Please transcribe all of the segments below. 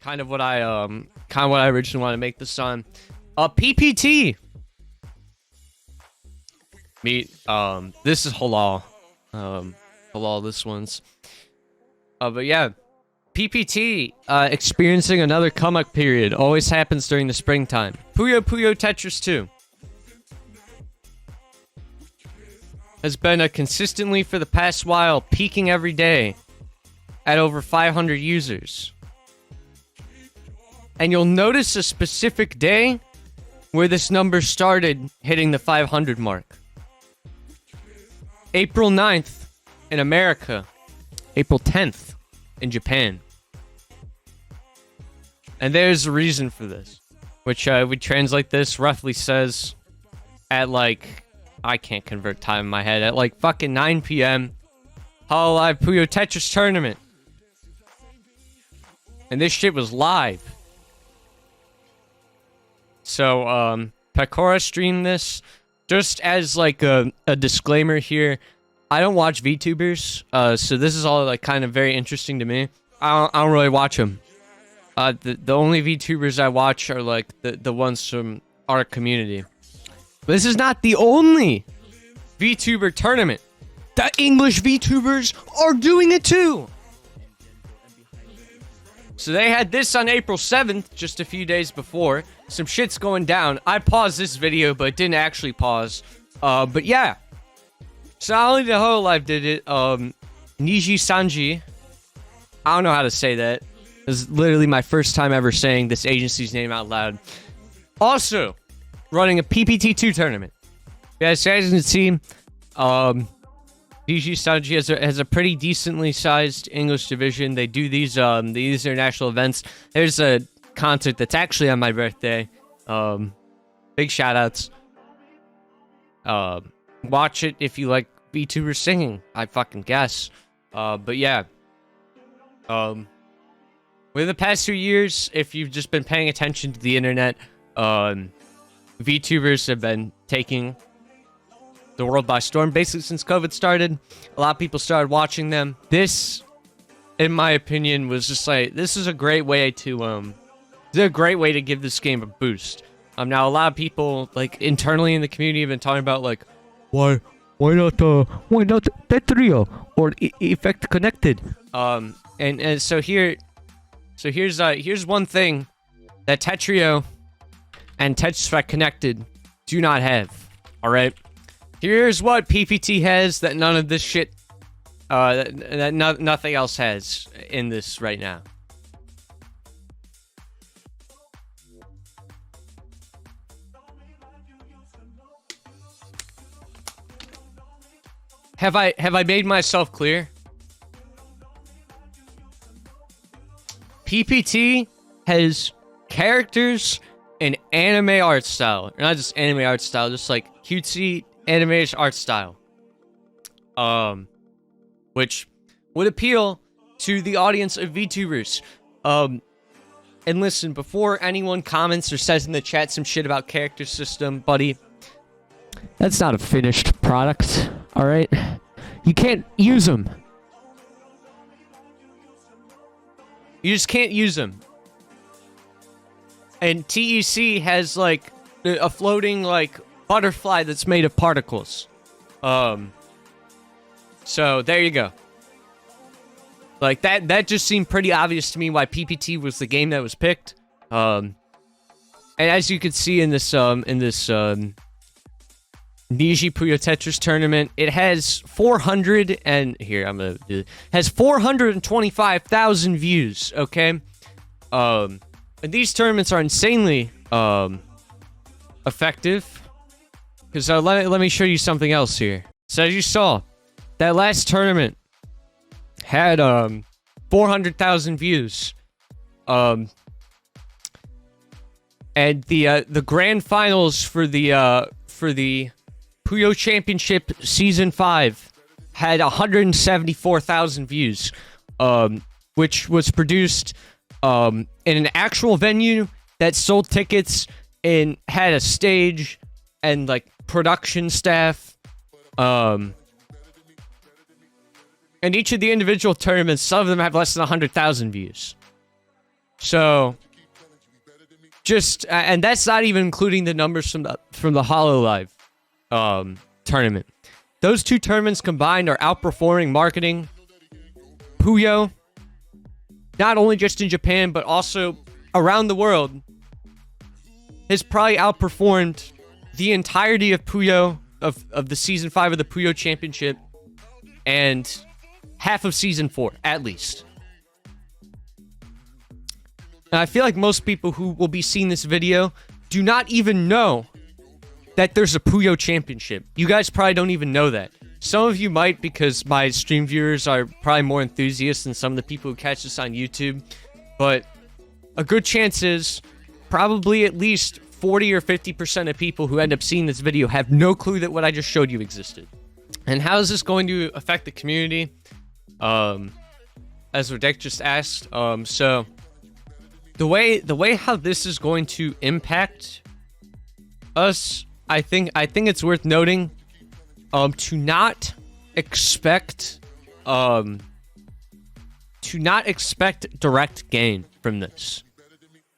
kind of what I originally wanted to make this on. PPT. Meat. This is halal. Halal. This one's. But yeah, PPT. Experiencing another comeback period. Always happens during the springtime. Puyo Tetris 2. Has been consistently for the past while, peaking every day at over 500 users. And you'll notice a specific day where this number started hitting the 500 mark. April 9th in America. April 10th in Japan. And there's a reason for this, which we translate this roughly says at like, I can't convert time in my head, at like fucking 9 p.m. Hololive Puyo Tetris Tournament. And this shit was live. So, Pecora streamed this. Just as like a disclaimer here, I don't watch VTubers, so this is all like kind of very interesting to me. I don't really watch them. The only VTubers I watch are like the ones from our community. But this is not the only VTuber tournament. The English VTubers are doing it too. So they had this on April 7th, just a few days before. Some shit's going down. I paused this video, but didn't actually pause. But yeah. So not only the Hololive did it, Niji Sanji. I don't know how to say that. This is literally my first time ever saying this agency's name out loud. Also, running a PPT2 tournament. Yeah, as you guys can see, Niji Sanji has a pretty decently sized English division. They do these international events. There's a concert that's actually on my birthday. Big shout outs. Watch it if you like VTubers singing, I fucking guess. But yeah. Within the past 2 years, if you've just been paying attention to the internet, VTubers have been taking the world by storm. Basically, since COVID started, a lot of people started watching them. This, in my opinion, was just like, this is a great way to, give this game a boost. Now, a lot of people, like, internally in the community have been talking about, like, why not Tetrio or Effect Connected? And so here's one thing that Tetrio and Tetris Effect Connected do not have. All right, here's what PPT has that none of this shit, nothing else has in this right now. Have I made myself clear? PPT has characters and anime art style. Or not just anime art style, just like cutesy animation art style. Which would appeal to the audience of VTubers. And listen, before anyone comments or says in the chat some shit about character system, buddy, that's not a finished product, alright? You can't use them. You just can't use them. And TEC has, like, a floating, like, butterfly that's made of particles. So, there you go. Like, that just seemed pretty obvious to me why PPT was the game that was picked. And as you can see in this, Niji Puyo Tetris tournament, it has 425,000 views, okay? And these tournaments are insanely, effective. Because, let me show you something else here. So as you saw, that last tournament had, 400,000 views. And the grand finals for the Puyo Championship Season 5 had 174,000 views, which was produced in an actual venue that sold tickets and had a stage and, like, production staff. And each of the individual tournaments, some of them have less than 100,000 views. So, and that's not even including the numbers from the HoloLive tournament. Those two tournaments combined are outperforming marketing. Puyo, not only just in Japan, but also around the world, has probably outperformed the entirety of Puyo, of the Season 5 of the Puyo Championship, and half of Season 4, at least. And I feel like most people who will be seeing this video do not even know that there's a Puyo Championship. You guys probably don't even know that. Some of you might, because my stream viewers are probably more enthusiasts than some of the people who catch this on YouTube. But a good chance is probably at least 40 or 50% of people who end up seeing this video have no clue that what I just showed you existed. And how is this going to affect the community? As Rick just asked. So the way how this is going to impact us, I think it's worth noting to not expect direct gain from this.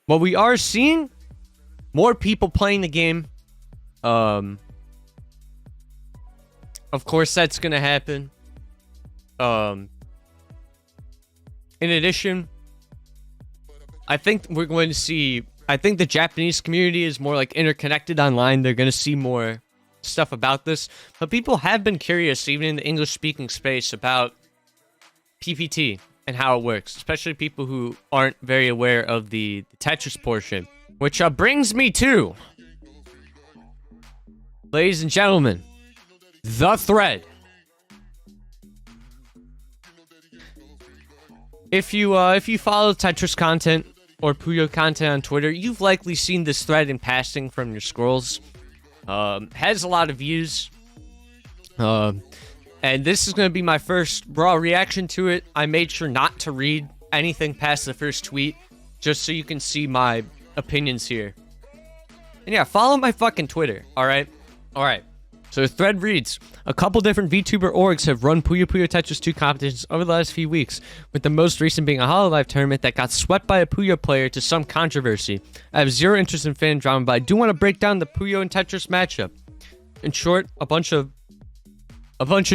What we are seeing, more people playing the game. Of course, that's gonna happen. In addition, I think we're going to see. I think the Japanese community is more like interconnected online. They're gonna see more stuff about this, but people have been curious, even in the English-speaking space, about PPT and how it works, especially people who aren't very aware of the Tetris portion. Which brings me to, ladies and gentlemen, the thread. If you follow Tetris content or Puyo content on Twitter, you've likely seen this thread in passing from your scrolls. Has a lot of views. And this is going to be my first raw reaction to it. I made sure not to read anything past the first tweet, just so you can see my opinions here. And yeah, follow my fucking Twitter, alright? Alright. So the thread reads, a couple different VTuber orgs have run Puyo Tetris 2 competitions over the last few weeks, with the most recent being a HoloLive tournament that got swept by a Puyo player to some controversy. I have zero interest in fan drama, but I do want to break down the Puyo and Tetris matchup. In short, a bunch of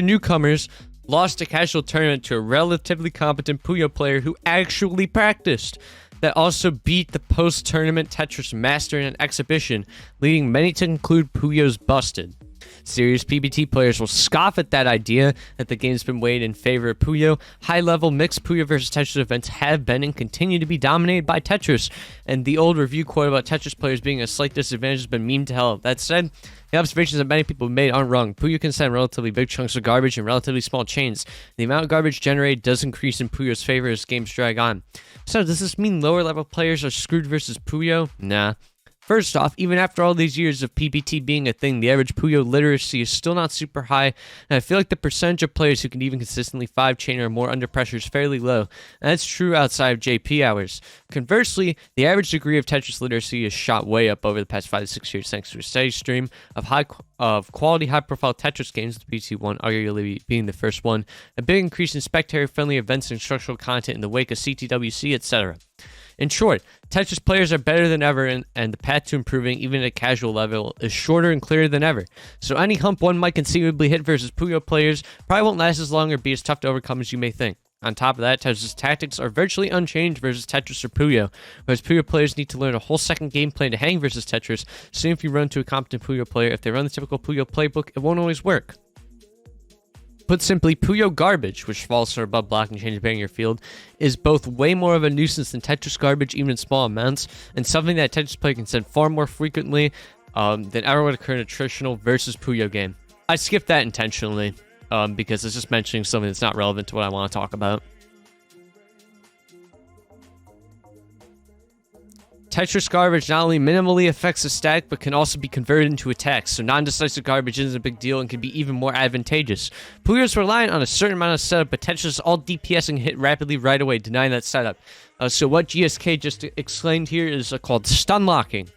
newcomers lost a casual tournament to a relatively competent Puyo player who actually practiced, that also beat the post-tournament Tetris master in an exhibition, leading many to conclude Puyo's busted. Serious PPT players will scoff at that idea that the game's been weighed in favor of Puyo. High-level mixed Puyo versus Tetris events have been and continue to be dominated by Tetris, and the old review quote about Tetris players being a slight disadvantage has been memed to hell. That said, the observations that many people have made aren't wrong. Puyo can send relatively big chunks of garbage in relatively small chains. The amount of garbage generated does increase in Puyo's favor as games drag on. So, does this mean lower-level players are screwed versus Puyo? Nah. First off, even after all these years of PPT being a thing, the average Puyo literacy is still not super high, and I feel like the percentage of players who can even consistently 5-chain or more under pressure is fairly low, and that's true outside of JP hours. Conversely, the average degree of Tetris literacy is shot way up over the past 5 to 6 years thanks to a steady stream of quality, high-profile Tetris games, the PT1 arguably being the first one, a big increase in spectator-friendly events and structural content in the wake of CTWC, etc. In short, Tetris players are better than ever, and the path to improving, even at a casual level, is shorter and clearer than ever. So any hump one might conceivably hit versus Puyo players probably won't last as long or be as tough to overcome as you may think. On top of that, Tetris' tactics are virtually unchanged versus Tetris or Puyo, whereas Puyo players need to learn a whole second game plan to hang versus Tetris, so if you run to a competent Puyo player, if they run the typical Puyo playbook, it won't always work. Put simply, Puyo garbage, which falls for above blocking change bang your field, is both way more of a nuisance than Tetris garbage, even in small amounts, and something that a Tetris player can send far more frequently than ever would occur in a traditional versus Puyo game. I skipped that intentionally, because it's just mentioning something that's not relevant to what I want to talk about. Tetris garbage not only minimally affects the stack, but can also be converted into attacks, so non-decisive garbage isn't a big deal and can be even more advantageous. Puyo is reliant on a certain amount of setup, but Tetris is all DPS and hit rapidly right away, denying that setup. So what GSK just explained here is called stun locking.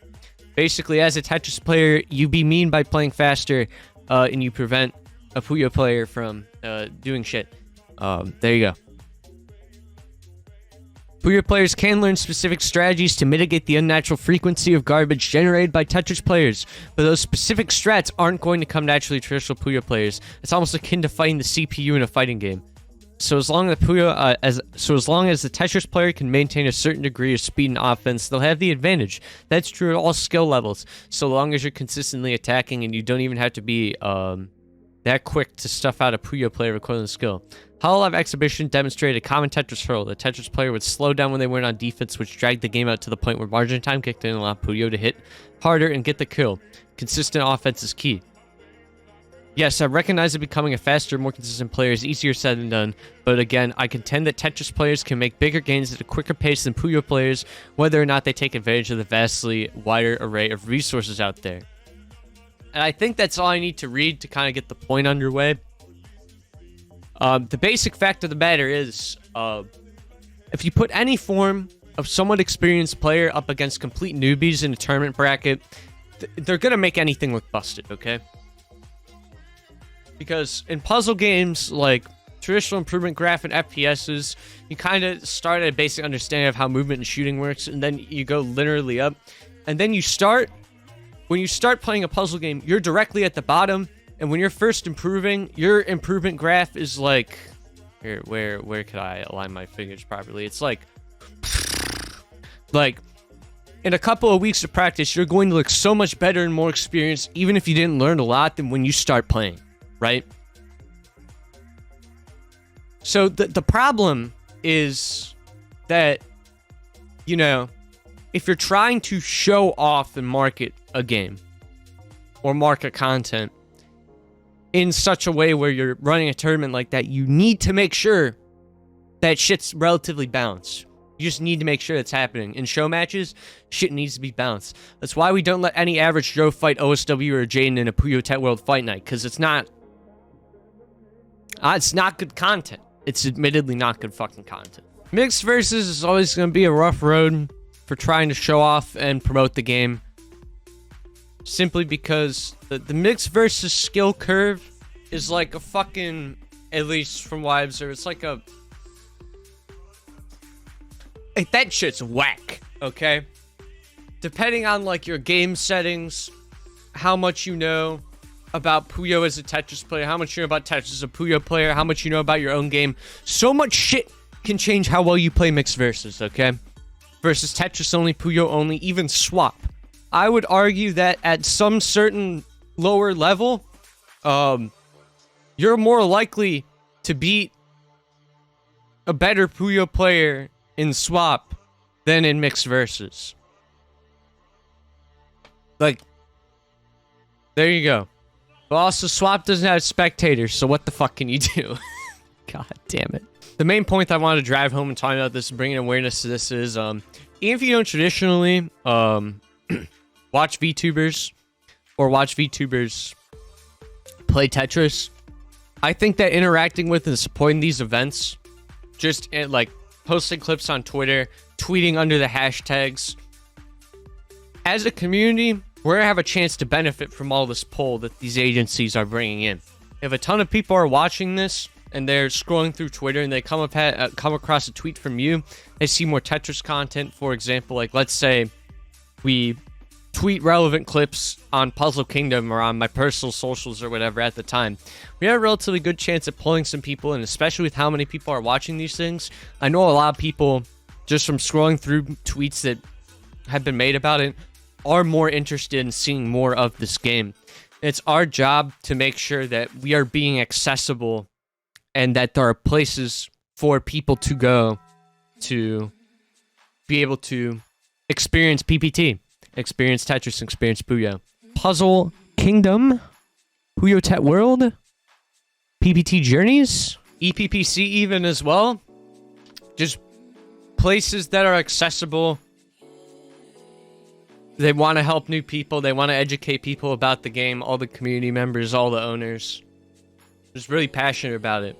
Basically, as a Tetris player, you be mean by playing faster, and you prevent a Puyo player from doing shit. There you go. Puyo players can learn specific strategies to mitigate the unnatural frequency of garbage generated by Tetris players, but those specific strats aren't going to come naturally to traditional Puyo players. It's almost akin to fighting the CPU in a fighting game. So as long as the Tetris player can maintain a certain degree of speed and offense, they'll have the advantage. That's true at all skill levels, so long as you're consistently attacking and you don't even have to be that quick to stuff out a Puyo player of equivalent skill. Hololive Exhibition demonstrated a common Tetris hurdle. The Tetris player would slow down when they went on defense, which dragged the game out to the point where margin time kicked in and allowed Puyo to hit harder and get the kill. Consistent offense is key. Yes, I recognize that becoming a faster, more consistent player is easier said than done, but again, I contend that Tetris players can make bigger gains at a quicker pace than Puyo players, whether or not they take advantage of the vastly wider array of resources out there. And I think that's all I need to read to kind of get the point underway. The basic fact of the matter is, if you put any form of somewhat experienced player up against complete newbies in a tournament bracket, they're going to make anything look busted, okay? Because in puzzle games like traditional improvement graph and FPSs, you kind of start at a basic understanding of how movement and shooting works, and then you go linearly up. And then when you start playing a puzzle game, you're directly at the bottom. And when you're first improving, your improvement graph is like, here, where could I align my fingers properly? It's like in a couple of weeks of practice, you're going to look so much better and more experienced, even if you didn't learn a lot, than when you start playing, right? So the problem is that, you know, if you're trying to show off and market a game or market content in such a way where you're running a tournament like that, you need to make sure that shit's relatively balanced. You just need to make sure it's happening. In show matches, shit needs to be balanced. That's why we don't let any average Joe fight OSW or Jaden in a Puyo Tet World Fight Night, because it's not good content. It's admittedly not good fucking content. Mixed versus is always going to be a rough road for trying to show off and promote the game. Simply because the mixed versus skill curve is like a fucking, at least from what I observe, it's like a... Like, that shit's whack, okay? Depending on, like, your game settings, how much you know about Puyo as a Tetris player, how much you know about Tetris as a Puyo player, how much you know about your own game, so much shit can change how well you play mixed versus, okay? Versus Tetris only, Puyo only, even swap. I would argue that at some certain lower level, you're more likely to beat a better Puyo player in swap than in mixed versus. Like, there you go. But also, swap doesn't have spectators, so what the fuck can you do? God damn it. The main point I wanted to drive home and talk about this and bringing awareness to this is, even if you don't traditionally, watch VTubers or watch VTubers play Tetris, I think that interacting with and supporting these events, just like posting clips on Twitter, tweeting under the hashtags, as a community, we're gonna have a chance to benefit from all this pull that these agencies are bringing in. If a ton of people are watching this and they're scrolling through Twitter and they come across a tweet from you, they see more Tetris content. For example, like let's say we tweet relevant clips on Puzzle Kingdom or on my personal socials or whatever at the time, we have a relatively good chance at pulling some people, and especially with how many people are watching these things. I know a lot of people, just from scrolling through tweets that have been made about it, are more interested in seeing more of this game. It's our job to make sure that we are being accessible and that there are places for people to go to be able to experience PPT. Experience Tetris, experience Puyo. Puzzle Kingdom, Puyo Tet World, PPT Journeys, EPPC even as well. Just places that are accessible. They want to help new people. They want to educate people about the game. All the community members, all the owners. Just really passionate about it.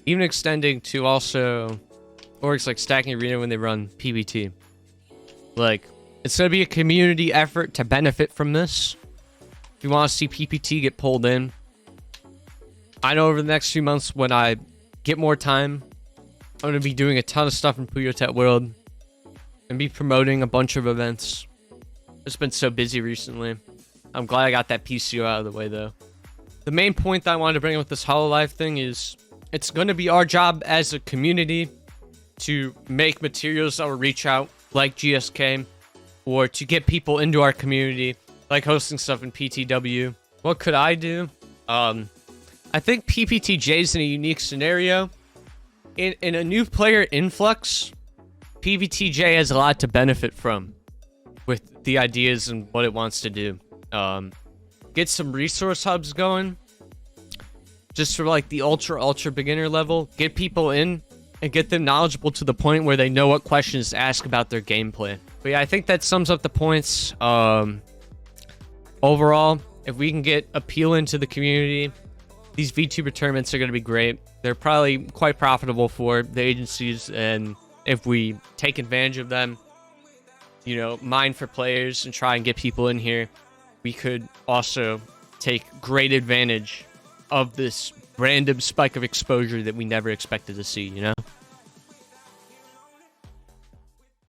Even extending to also orgs like Stacking Arena when they run PPT. Like, it's going to be a community effort to benefit from this. If you want to see PPT get pulled in, I know over the next few months when I get more time I'm going to be doing a ton of stuff in Puyo Tet World and be promoting a bunch of events. It's been so busy recently. I'm glad I got that PCO out of the way, though. The main point that I wanted to bring up with this Hololive thing is it's going to be our job as a community to make materials that will reach out, like GSK, or to get people into our community, like hosting stuff in PTW. What could I do? I think PPTJ is in a unique scenario. In a new player influx, PPTJ has a lot to benefit from with the ideas and what it wants to do. Get some resource hubs going, just for like the ultra beginner level. Get people in and get them knowledgeable to the point where they know what questions to ask about their gameplay. But yeah, I think that sums up the points. Overall, if we can get appeal into the community, these VTuber tournaments are going to be great. They're probably quite profitable for the agencies, and if we take advantage of them, you know, mine for players and try and get people in here, we could also take great advantage of this random spike of exposure that we never expected to see, you know?